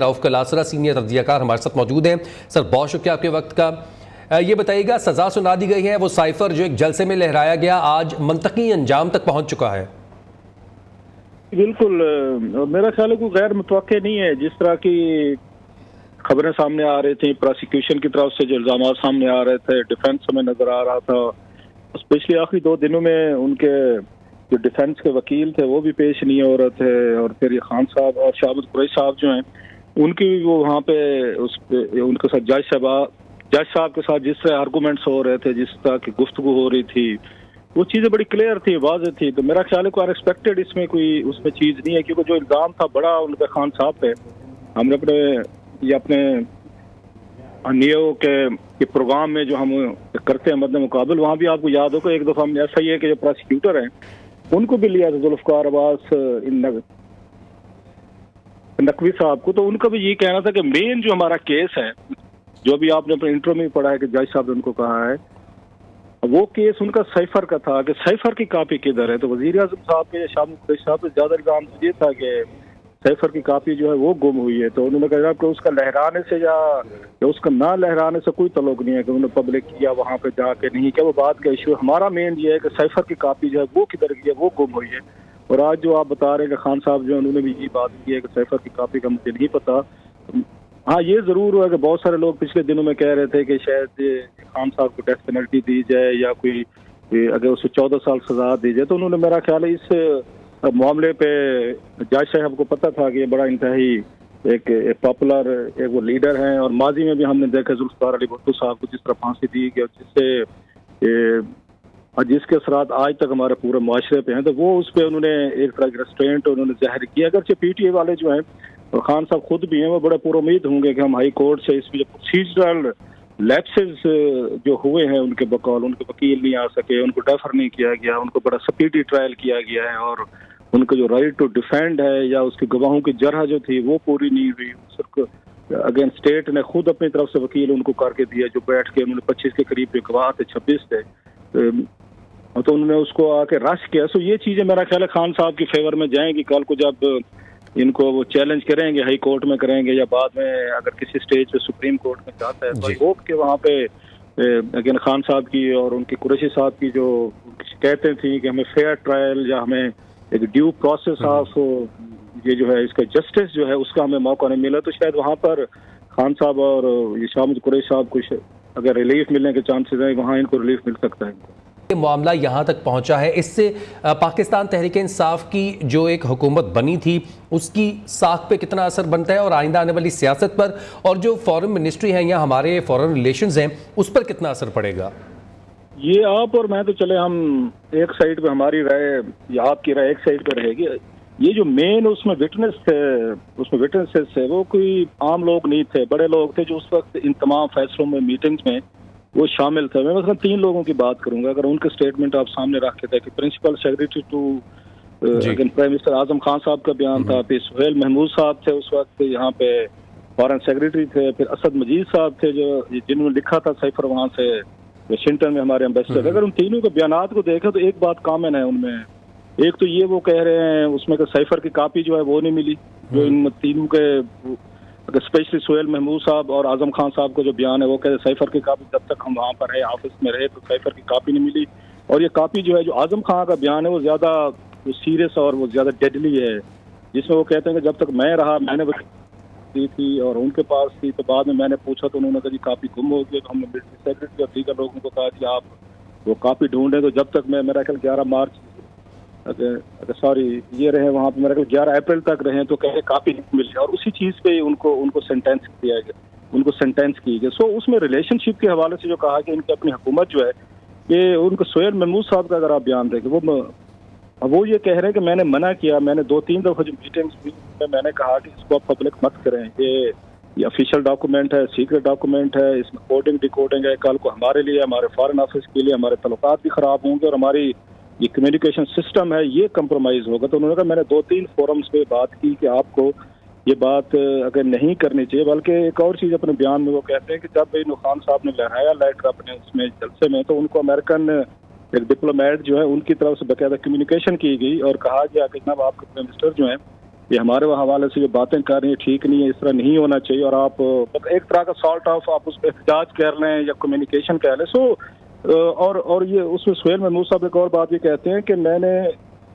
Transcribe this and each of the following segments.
رؤف Klasra senior تجزیہ کار ہمارے ساتھ موجود ہیں۔ سر بہت شکریہ آپ کے وقت کا۔ یہ بتائیے گا سزا سنا دی گئی ہے، وہ سائفر جو ایک جلسے میں لہرایا گیا آج منطقی انجام تک پہنچ چکا ہے؟ بالکل، میرا خیال ہے کوئی غیر متوقع نہیں ہے۔ جس طرح کی خبریں سامنے آ رہی تھیں، پروسیکیوشن کی طرف سے جو الزامات سامنے آ رہے تھے، ڈیفینس ہمیں نظر آ رہا تھا، اسپیشلی آخری 2 دنوں میں ان کے جو ڈیفینس کے وکیل تھے وہ بھی پیش نہیں ہو رہے تھے، اور پھر یہ خان صاحب اور شاہد قریشی صاحب جو ہیں ان کی وہ وہاں پہ ان کے ساتھ جج صاحب کے ساتھ جس طرح آرگومنٹس ہو رہے تھے، جس طرح کی گفتگو ہو رہی تھی، وہ چیزیں بڑی کلیئر تھی، واضح تھی۔ تو میرا خیال ہے کوئی انیکسپیکٹڈ اس میں چیز نہیں ہے، کیونکہ جو الزام تھا بڑا ان پہ خان صاحب پہ، ہم نے اپنے نیو کے پروگرام میں جو ہم کرتے ہیں مد مقابل، وہاں بھی آپ کو یاد ہوگا ایک دفعہ ہم نے ایسا ہی ہے کہ جو پروسیکیوٹر ہیں ان کو بھی لیا تھا، ذوالفقار عباس نقوی صاحب کو، تو ان کا بھی یہ کہنا تھا کہ مین جو ہمارا کیس ہے، جو بھی آپ نے اپنے انٹرو میں پڑھا ہے کہ جج صاحب نے ان کو کہا ہے، وہ کیس ان کا سائفر کا تھا کہ سائفر کی کاپی کدھر ہے۔ تو وزیر اعظم صاحب کے یا شاہد قریشی صاحب سے زیادہ الزام یہ تھا کہ سائفر کی کاپی جو ہے وہ گم ہوئی ہے۔ تو انہوں نے کہا کہ اس کا لہرانے سے یا اس کا نہ لہرانے سے کوئی تعلق نہیں ہے کہ انہوں نے پبلک کیا وہاں پہ جا کے نہیں کیا، وہ بات کا ایشو ہے۔ ہمارا مین یہ ہے کہ سائفر کی کاپی جو ہے وہ کدھر گئی ہے، وہ گم ہوئی ہے۔ اور آج جو آپ بتا رہے ہیں کہ خان صاحب جو انہوں نے بھی یہ بات کی ہے کہ سائفر کی کاپی کا مجھے نہیں پتا۔ ہاں یہ ضرور ہوا کہ بہت سارے لوگ پچھلے دنوں میں کہہ رہے تھے کہ شاید خان صاحب کو ڈیتھ پینلٹی دی جائے یا کوئی اگر اسے 14 سال سزا دی جائے، تو انہوں نے میرا خیال ہے اس معاملے پہ جج صاحب کو پتہ تھا کہ یہ بڑا انتہائی ایک پاپولر ایک وہ لیڈر ہیں، اور ماضی میں بھی ہم نے دیکھا ذوالفقار علی بھٹو صاحب کو جس طرح پھانسی دی گئی، جس کے اثرات آج تک ہمارے پورے معاشرے پہ ہیں، تو وہ اس پہ انہوں نے ایک طرح کی ریسٹرینٹ انہوں نے ظاہر کیا۔ اگرچہ پی ٹی اے والے جو ہیں اور خان صاحب خود بھی ہیں، وہ بڑے پر امید ہوں گے کہ ہم ہائی کورٹ سے اس میں جو پروسیجرل لیپسز جو ہوئے ہیں ان کے بقول، ان کے وکیل نہیں آ سکے، ان کو ڈیفر نہیں کیا گیا، ان کو بڑا سپیڈی ٹرائل کیا گیا ہے، اور ان کا جو رائٹ ٹو ڈیفینڈ ہے یا اس کی گواہوں کی جرح جو تھی وہ پوری نہیں ہوئی۔ اگین اسٹیٹ نے خود اپنی طرف سے وکیل ان کو کر کے دیا، جو بیٹھ کے انہوں نے 25 کے قریب جو گواہ تھے، 26 تھے، تو انہوں نے اس کو آ کے رش کیا۔ سو یہ چیزیں میرا خیال ہے خان صاحب کی فیور میں جائیں گی۔ کل کو جب ان کو وہ چیلنج کریں گے ہائی کورٹ میں کریں گے، یا بعد میں اگر کسی سٹیج پہ سپریم کورٹ میں جاتا ہے، تو آئی ہوپ کہ وہاں پہ اگین خان صاحب کی اور ان کی قریشی صاحب کی جو شکایتیں تھیں کہ ہمیں فیئر ٹرائل یا ہمیں ایک ڈیو پروسیس آف یہ جو ہے اس کا جسٹس جو ہے اس کا ہمیں موقع نہیں ملا، تو شاید وہاں پر خان صاحب اور یہ شاہد قریشی صاحب کو اگر ریلیف ملنے کے چانسز ہیں، وہاں ان کو ریلیف مل سکتا ہے۔ یہ معاملہ یہاں تک پہنچا ہے، اس سے پاکستان تحریک انصاف کی جو ایک حکومت بنی تھی اس کی ساکھ پہ کتنا اثر بنتا ہے، اور آئندہ آنے والی سیاست پر، اور جو فورن منسٹری ہے یا ہمارے فورن ریلیشنز ہیں اس پر کتنا اثر پڑے گا؟ یہ آپ اور میں تو چلے ہم ایک سائڈ پہ ہماری رائے یا آپ کی رائے ایک سائڈ پہ رہے گی۔ یہ جو مین اس میں وٹنس تھے وہ کوئی عام لوگ نہیں تھے، بڑے لوگ تھے جو اس وقت ان تمام فیصلوں میں میٹنگز میں وہ شامل تھے۔ میں مثلا 3 لوگوں کی بات کروں گا، اگر ان کے سٹیٹمنٹ آپ سامنے رکھ کے دیکھیں، principal secretary to prime minister Azam Khan صاحب کا بیان تھا، پھر سہیل محمود صاحب تھے اس وقت یہاں پہ فارن سیکریٹری تھے، پھر اسد مجید صاحب تھے جنہوں نے لکھا تھا سائفر وہاں سے واشنگٹن میں ہمارے امبیسڈر۔ اگر ان تینوں کے بیانات کو دیکھیں تو ایک بات کامن ہے ان میں، ایک تو یہ وہ کہہ رہے ہیں اس میں کہ سائفر کی کاپی جو ہے وہ نہیں ملی، جو ان تینوں کے اسپیشلی سہیل محمود صاحب اور اعظم خان صاحب کو جو بیان ہے وہ کہتے ہیں سائفر کی کاپی جب تک ہم وہاں پر رہے آفس میں رہے تو سائفر کی کاپی نہیں ملی۔ اور یہ کاپی جو ہے جو اعظم خان کا بیان ہے وہ زیادہ سیریس اور وہ زیادہ ڈیڈلی ہے، جس میں وہ کہتے ہیں کہ جب تک میں رہا میں نے دی تھی اور ان کے پاس تھی، تو بعد میں نے پوچھا تو انہوں نے کہا جی کاپی گم ہو گئی، تو ہم نے ملٹری سیکرٹری اور دیگر لوگوں کو کہا کہ آپ وہ کاپی ڈھونڈیں، تو جب تک میں میرا خیال 11 مارچ یہ رہے وہاں پہ، میرا خیال 11 اپریل تک رہے تو کہے کاپی نہیں ملی، اور اسی چیز پہ ان کو سینٹینس کیا گیا، ان کو سینٹینس کی گئی۔ سو اس میں ریلیشن شپ کے حوالے سے جو کہا کہ ان کی اپنی حکومت جو ہے، کہ ان کو سہیل محمود صاحب کا اگر آپ بیان دیکھیں وہ یہ کہہ رہے ہیں کہ میں نے منع کیا، میں نے 2-3 دفعہ جو میٹنگز میں نے کہا کہ اس کو آپ پبلک مت کریں، یہ افیشیل ڈاکومنٹ ہے، سیکرٹ ڈاکومنٹ ہے، اس میں کوڈنگ ڈیکوڈنگ ہے، کل کو ہمارے لیے ہمارے فارن آفس کے لیے ہمارے تعلقات بھی خراب ہوں گے اور ہماری یہ کمیونیکیشن سسٹم ہے یہ کمپرومائز ہوگا۔ تو انہوں نے کہا میں نے 2-3 فورمز پہ بات کی کہ آپ کو یہ بات اگر نہیں کرنی چاہیے، بلکہ ایک اور چیز اپنے بیان میں وہ کہتے ہیں کہ جب خان صاحب نے لہرایا لیٹر اپنے اس میں جلسے میں، تو ان کو امریکن ایک ڈپلومیٹ جو ہے ان کی طرف سے باقاعدہ کمیونیکیشن کی گئی اور کہا گیا کہ جناب آپ کے پرائم منسٹر جو ہیں یہ ہمارے حوالے سے جو باتیں کر رہی ہیں ٹھیک نہیں ہے، اس طرح نہیں ہونا چاہیے، اور آپ ایک طرح کا سارٹ آف آپ اس پہ احتجاج کر لیں یا کمیونیکیشن کر لیں. اور یہ اس میں سہیل محمود صاحب ایک اور بات یہ کہتے ہیں کہ میں نے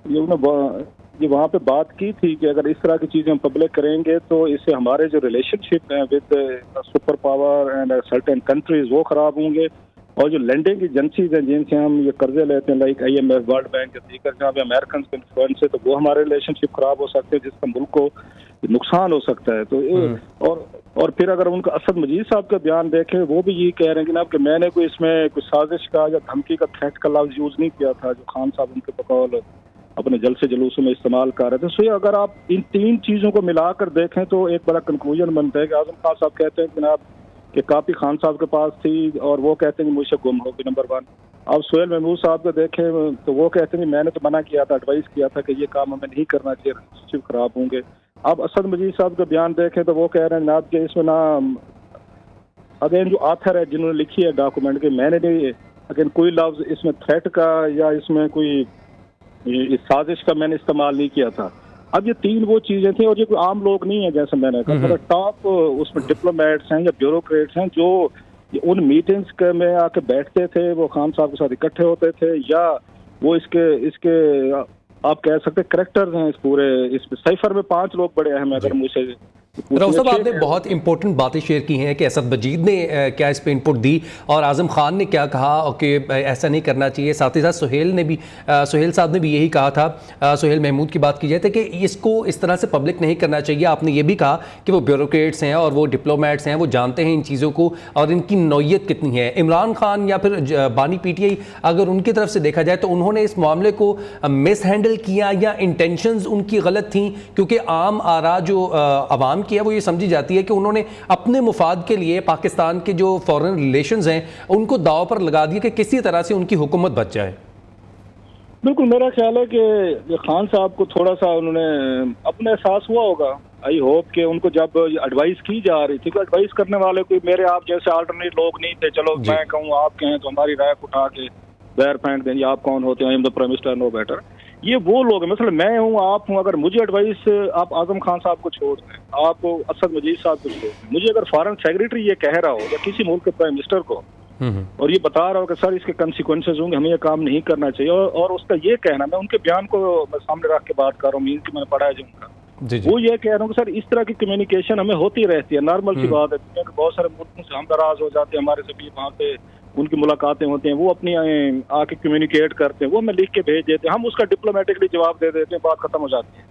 یہ وہاں پہ بات کی تھی کہ اگر اس طرح کی چیزیں ہم پبلک کریں گے تو اس سے ہمارے جو ریلیشن شپ ہیں with super power and certain countries وہ خراب ہوں گے، اور جو لینڈنگ ایجنسیز ہیں جن سے ہم یہ قرضے لیتے ہیں like I M F, world bank یا دیگر جہاں پہ امیرکنس کے انفلوئنس ہے، تو وہ ہمارے ریلیشن شپ خراب ہو سکتے ہیں جس کا ملک کو نقصان ہو سکتا ہے. تو اور پھر اگر ان کا اسد مجید صاحب کا بیان دیکھیں، وہ بھی یہی کہہ رہے ہیں کہ جناب کہ میں نے کوئی اس میں کوئی سازش کا یا دھمکی کا تھریٹ کا لفظ یوز نہیں کیا تھا جو خان صاحب ان کے بقول اپنے جلسے جلوسوں میں استعمال کر رہے تھے. سو اگر آپ ان تین چیزوں کو ملا کر دیکھیں تو ایک بڑا کنکلوژن بنتا ہے کہ اعظم خان صاحب کہتے ہیں جناب کہ کاپی خان صاحب کے پاس تھی اور وہ کہتے ہیں کہ مجھ سے گم ہوگی، نمبر 1. اب سہیل محمود صاحب کو دیکھیں تو وہ کہتے ہیں میں نے تو منع کیا تھا، ایڈوائز کیا تھا کہ یہ کام ہمیں نہیں کرنا چاہیے، ریلیشنشپ خراب ہوں گے. اب اسد مجید صاحب کا بیان دیکھیں تو وہ کہہ رہے ہیں جناب کہ اس میں نا اگین جو آتھر ہے جنہوں نے لکھی ہے ڈاکومنٹ کے، میں نے نہیں اگین کوئی لفظ اس میں تھریٹ کا یا اس میں کوئی اس سازش کا میں نے استعمال نہیں کیا تھا. اب یہ تین وہ چیزیں تھیں، اور یہ کوئی عام لوگ نہیں ہیں جیسے میں نے کہا، مگر ٹاپ اس میں ڈپلومیٹس ہیں یا بیوروکریٹس ہیں جو ان میٹنگز میں آ کے بیٹھتے تھے، وہ خان صاحب کے ساتھ اکٹھے ہوتے تھے، یا وہ اس کے آپ کہہ سکتے کریکٹرز ہیں اس پورے اس سائفر میں 5 لوگ بڑے اہم ہیں. اگر مجھ سے رؤف صاحب آپ نے بہت امپورٹنٹ باتیں شیئر کی ہیں کہ اسد مجید نے کیا اس پہ انپٹ دی اور اعظم خان نے کیا کہا کہ ایسا نہیں کرنا چاہیے. ساتھ ہی ساتھ سہیل صاحب نے بھی یہی کہا تھا، سہیل محمود کی بات کی جائے تو کہ اس کو اس طرح سے پبلک نہیں کرنا چاہیے. آپ نے یہ بھی کہا کہ وہ بیوروکریٹس ہیں اور وہ ڈپلومیٹس ہیں، وہ جانتے ہیں ان چیزوں کو اور ان کی نوعیت کتنی ہے. عمران خان یا پھر بانی پی ٹی آئی اگر ان کی طرف سے دیکھا جائے تو انہوں نے اس معاملے کو مس ہینڈل کیا یا انٹینشنز ان کی غلط تھیں، کیونکہ عام آراء جو عوام کی ہے وہ یہ سمجھی جاتی ہے کہ انہوں نے اپنے مفاد کے لیے پاکستان کے جو فورن ریلیشنز ہیں ان کو داؤ پر لگا دیا کہ کسی طرح سے ان کی حکومت بچ جائے. بالکل میرا خیال ہے کہ خان صاحب کو تھوڑا سا انہوں نے اپنا احساس ہوا ہوگا. آئی ہوپ کہ ان کو جب ایڈوائز کی جا رہی تھی، ایڈوائز کرنے والے کوئی میرے آپ جیسے آلٹرنیٹ لوگ نہیں تھے. چلو میں کہوں آپ کہیں تو ہماری رائے کو اٹھا کے بیر پھینک دیں، آپ کون ہوتے ہیں، پرائم منسٹر نو بیٹر. یہ وہ لوگ ہیں، مثلا میں ہوں، آپ ہوں، اگر مجھے ایڈوائس آپ اعظم خان صاحب کو چھوڑ دیں، آپ اسد مجید صاحب کو چھوڑ دیں، مجھے اگر فارن سیکریٹری یہ کہہ رہا ہو یا کسی ملک کے پرائم منسٹر کو اور یہ بتا رہا ہو کہ سر اس کے کنسیکوینسز ہوں گے، ہمیں یہ کام نہیں کرنا چاہیے، اور اس کا یہ کہنا، میں ان کے بیان کو میں سامنے رکھ کے بات کر رہا ہوں، مین کہ میں نے پڑھا ہے جو ان کا، وہ یہ کہہ رہا ہوں کہ سر اس طرح کی کمیونیکیشن ہمیں ہوتی رہتی ہے، نارمل سی بات ہے. دنیا کے بہت سارے ملکوں سے ہم دراز ہو جاتے ہیں، ہمارے سے بھی وہاں پہ ان کی ملاقاتیں ہوتی ہیں، وہ اپنی آ کے کمیونیکیٹ کرتے ہیں، وہ ہمیں لکھ کے بھیج دیتے ہیں، ہم اس کا ڈپلومیٹکلی جواب دے دیتے ہیں، بات ختم ہو جاتی ہے.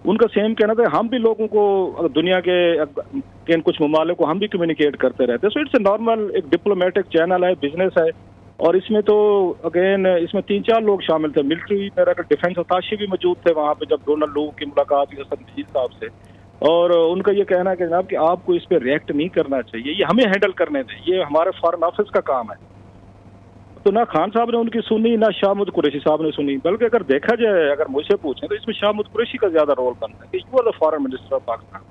ان کا سیم کہنا تھا ہم بھی لوگوں کو دنیا کے کچھ ممالک کو ہم بھی کمیونیکیٹ کرتے رہتے ہیں. سو اٹس اے نارمل ایک ڈپلومیٹک چینل ہے، بزنس ہے. اور اس میں تو اگین اس میں 3-4 لوگ شامل تھے، ملٹری میرا ڈیفینس اتاشی بھی موجود تھے وہاں پہ جب ڈونلڈ لو کی ملاقات ہوئی اسد مجید صاحب سے، اور ان کا یہ کہنا ہے کہ جناب کہ آپ کو اس پہ ریئیکٹ نہیں کرنا چاہیے، یہ ہمیں ہینڈل کرنے دیں، یہ ہمارے فارن آفس کا کام ہے. تو نہ خان صاحب نے ان کی سنی، نہ شاہ محمود قریشی صاحب نے سنی، بلکہ اگر دیکھا جائے، اگر مجھ سے پوچھیں تو اس میں شاہ محمود قریشی کا زیادہ رول بنتا ہے کہ you are the foreign minister of Pakistan.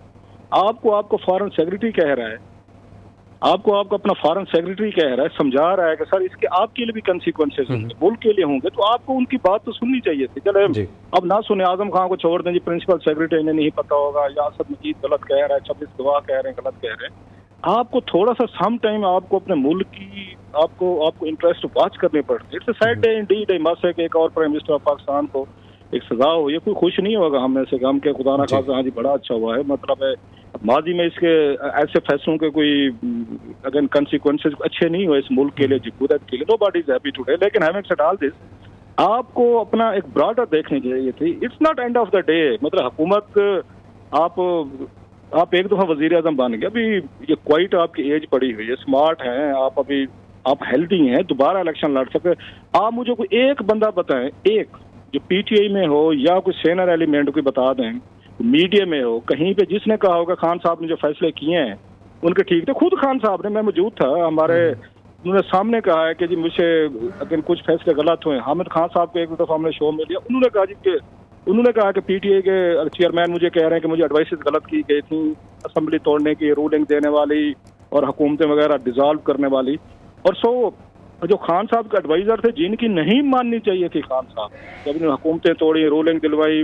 آپ کو فارن سیکریٹری کہہ رہا ہے، آپ کو اپنا فارن سیکریٹری کہہ رہا ہے، سمجھا رہا ہے کہ سر اس کے آپ کے لیے بھی کنسیکوینسز ہوں گے، ملک کے لیے ہوں گے، تو آپ کو ان کی بات تو سننی چاہیے تھی. چلے اب نہ سنیں، اعظم خان کو چھوڑ دیں، جی پرنسپل سیکریٹری انہیں نہیں پتا ہوگا، یا اسد مجید غلط کہہ رہا ہے، 26 گواہ کہہ رہے ہیں غلط کہہ رہے ہیں. آپ کو تھوڑا سا سم ٹائم آپ کو اپنے ملک کی آپ کو انٹرسٹ واچ کرنے پڑتے. It's a sad day indeed, miss ہے کہ ایک اور پرائم منسٹر آف پاکستان کو ایک سزا ہو. یہ کوئی خوش نہیں ہوگا ہم میں سے، ہم کے خدا نہ خاصا ہاں جی بڑا اچھا ہوا ہے، مطلب ہے ماضی میں اس کے ایسے فیصلوں کے کوئی اگر کنسیکوینسز اچھے نہیں ہوئے اس ملک کے لیے، جمہوریت کے لیے، nobody is happy today. لیکن ہیونگ سیڈ آل دس، آپ کو اپنا ایک براڈر دیکھنے چاہیے تھی. It's not end of the day, مطلب حکومت آپ ایک دفعہ وزیر اعظم بن گئے، ابھی یہ کوائٹ آپ کی ایج پڑی ہوئی ہے، اسمارٹ ہیں آپ، ابھی آپ ہیلدی ہیں، دوبارہ الیکشن لڑ سکتے. آپ مجھے کوئی ایک بندہ بتائیں، ایک جو پی ٹی آئی میں ہو یا کوئی سینئر ایلیمنٹ کوئی بتا دیں، میڈیا میں ہو کہیں پہ، جس نے کہا ہوگا خان صاحب نے جو فیصلے کیے ہیں ان کے ٹھیک تھے. خود خان صاحب نے، میں موجود تھا، انہوں نے سامنے کہا ہے کہ جی مجھ سے اگر کچھ فیصلے غلط ہوئے. حامد خان صاحب کو ایک دفعہ ہم نے شو میں لیا، انہوں نے کہا کہ پی ٹی آئی کے چیئرمین مجھے کہہ رہے ہیں کہ مجھے ایڈوائسز غلط کی گئی تھیں، اسمبلی توڑنے کی، رولنگ دینے والی اور حکومتیں وغیرہ ڈیزالو کرنے والی. اور جو خان صاحب کے ایڈوائزر تھے جن کی نہیں ماننی چاہیے تھی خان صاحب، جب انہوں نے حکومتیں توڑی، رولنگ دلوائی،